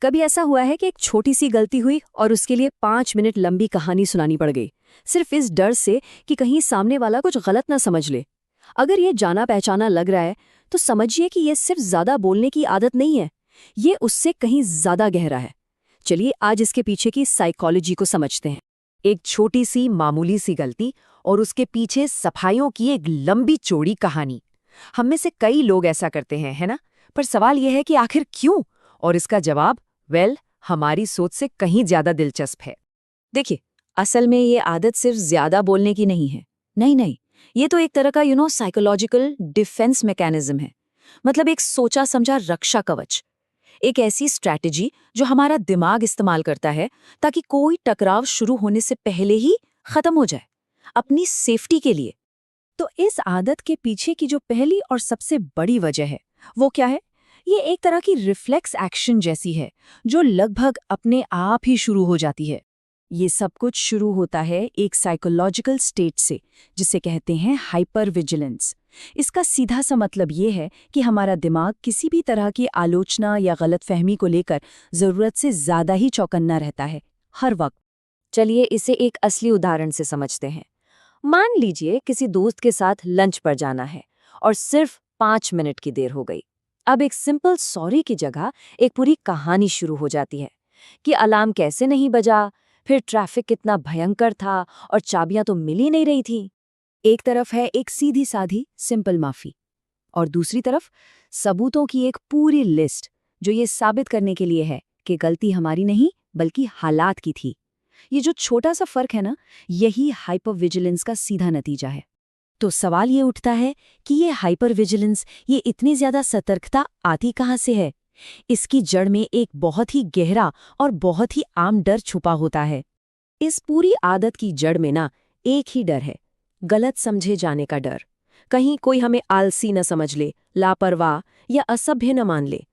कभी ऐसा हुआ है कि एक छोटी सी गलती हुई और उसके लिए 5 मिनट लंबी कहानी सुनानी पड़ गई, सिर्फ इस डर से कि कहीं सामने वाला कुछ गलत ना समझ ले। अगर ये जाना पहचाना लग रहा है तो समझिए कि ये सिर्फ ज्यादा बोलने की आदत नहीं है, ये उससे कहीं ज्यादा गहरा है। चलिए आज इसके पीछे की साइकोलॉजी को समझते हैं। एक छोटी सी मामूली सी गलती और उसके पीछे सफाइयों की एक लंबी चौड़ी कहानी। हम में से कई लोग ऐसा करते हैं, है ना? पर सवाल यह है कि आखिर क्यों? और इसका जवाब हमारी सोच से कहीं ज्यादा दिलचस्प है। देखिए, असल में ये आदत सिर्फ ज्यादा बोलने की नहीं है। नहीं, ये तो एक तरह का साइकोलॉजिकल डिफेंस मैकेनिज्म है। मतलब एक सोचा समझा रक्षा कवच, एक ऐसी स्ट्रैटेजी जो हमारा दिमाग इस्तेमाल करता है ताकि कोई टकराव शुरू होने से पहले ही खत्म हो जाए, अपनी सेफ्टी के लिए। तो इस आदत के पीछे की जो पहली और सबसे बड़ी वजह है वो क्या है? ये एक तरह की रिफ्लेक्स एक्शन जैसी है जो लगभग अपने आप ही शुरू हो जाती है। ये सब कुछ शुरू होता है एक साइकोलॉजिकल स्टेट से, जिसे कहते हैं हाइपर विजिलेंस। इसका सीधा सा मतलब ये है कि हमारा दिमाग किसी भी तरह की आलोचना या गलतफहमी को लेकर जरूरत से ज्यादा ही चौकन्ना रहता है, हर वक्त। चलिए इसे एक असली उदाहरण से समझते हैं। मान लीजिए किसी दोस्त के साथ लंच पर जाना है और सिर्फ 5 मिनट की देर हो गई। अब एक सिंपल सॉरी की जगह एक पूरी कहानी शुरू हो जाती है कि अलार्म कैसे नहीं बजा, फिर ट्रैफिक कितना भयंकर था और चाबियां तो मिल ही नहीं रही थी। एक तरफ है एक सीधी साधी सिंपल माफी और दूसरी तरफ सबूतों की एक पूरी लिस्ट जो ये साबित करने के लिए है कि गलती हमारी नहीं बल्कि हालात की थी। ये जो छोटा सा फर्क है ना, यही हाइपर विजिलेंस का सीधा नतीजा है। तो सवाल ये उठता है कि ये हाइपर विजिलेंस, ये इतनी ज्यादा सतर्कता आती कहाँ से है? इसकी जड़ में एक बहुत ही गहरा और बहुत ही आम डर छुपा होता है। इस पूरी आदत की जड़ में ना एक ही डर है, गलत समझे जाने का डर। कहीं कोई हमें आलसी न समझ ले, लापरवाह या असभ्य न मान ले।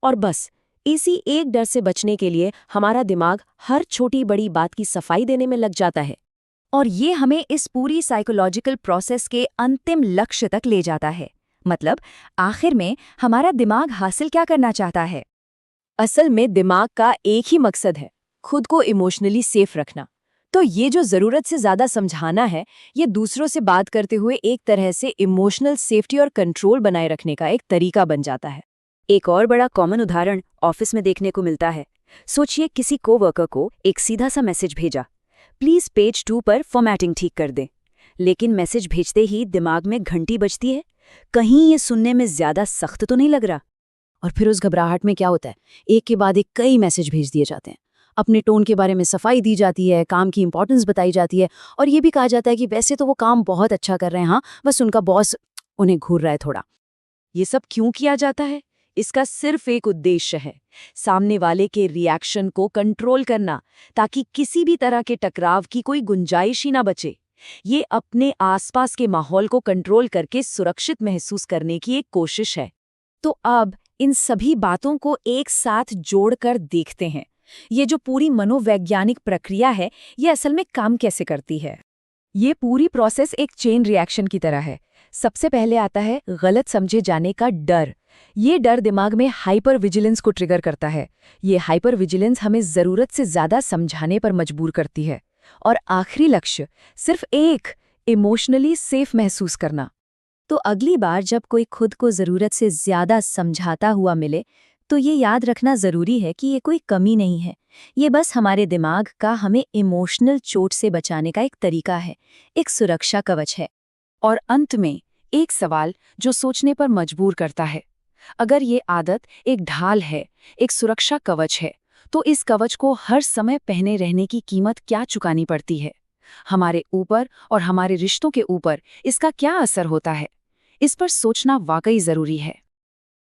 और बस इसी एक डर से बचने के लिए हमारा दिमाग हर छोटी बड़ी बात की सफाई देने में लग जाता है। और ये हमें इस पूरी साइकोलॉजिकल प्रोसेस के अंतिम लक्ष्य तक ले जाता है। मतलब आखिर में हमारा दिमाग हासिल क्या करना चाहता है? असल में दिमाग का एक ही मकसद है, खुद को इमोशनली सेफ रखना। तो ये जो जरूरत से ज्यादा समझाना है, ये दूसरों से बात करते हुए एक तरह से इमोशनल सेफ्टी और कंट्रोल बनाए रखने का एक तरीका बन जाता है। एक और बड़ा कॉमन उदाहरण ऑफिस में देखने को मिलता है। सोचिए किसी कोवर्कर को एक सीधा सा मैसेज भेजा, प्लीज पेज 2 पर फॉर्मेटिंग ठीक कर दें। लेकिन मैसेज भेजते ही दिमाग में घंटी बजती है, कहीं ये सुनने में ज्यादा सख्त तो नहीं लग रहा। और फिर उस घबराहट में क्या होता है, एक के बाद एक कई मैसेज भेज दिए जाते हैं। अपने टोन के बारे में सफाई दी जाती है, काम की इंपॉर्टेंस बताई जाती है और ये भी कहा जाता है कि वैसे तो वो काम बहुत अच्छा कर रहे हैं, हाँ बस उनका बॉस उन्हें घूर रहा है थोड़ा। ये सब क्यों किया जाता है? इसका सिर्फ एक उद्देश्य है, सामने वाले के रिएक्शन को कंट्रोल करना, ताकि किसी भी तरह के टकराव की कोई गुंजाइश ही ना बचे। ये अपने आसपास के माहौल को कंट्रोल करके सुरक्षित महसूस करने की एक कोशिश है। तो अब इन सभी बातों को एक साथ जोड़कर देखते हैं, ये जो पूरी मनोवैज्ञानिक प्रक्रिया है, ये असल में काम कैसे करती है। ये पूरी प्रोसेस एक चेन रिएक्शन की तरह है। सबसे पहले आता है गलत समझे जाने का डर। ये डर दिमाग में हाइपर विजिलेंस को ट्रिगर करता है। ये हाइपर विजिलेंस हमें जरूरत से ज्यादा समझाने पर मजबूर करती है। और आखिरी लक्ष्य सिर्फ एक, इमोशनली सेफ महसूस करना। तो अगली बार जब कोई खुद को जरूरत से ज्यादा समझाता हुआ मिले, तो ये याद रखना जरूरी है कि ये कोई कमी नहीं है, ये बस हमारे दिमाग का हमें इमोशनल चोट से बचाने का एक तरीका है, एक सुरक्षा कवच है। और अंत में एक सवाल जो सोचने पर मजबूर करता है, अगर ये आदत एक ढाल है, एक सुरक्षा कवच है, तो इस कवच को हर समय पहने रहने की कीमत क्या चुकानी पड़ती है? हमारे ऊपर और हमारे रिश्तों के ऊपर इसका क्या असर होता है? इस पर सोचना वाकई जरूरी है।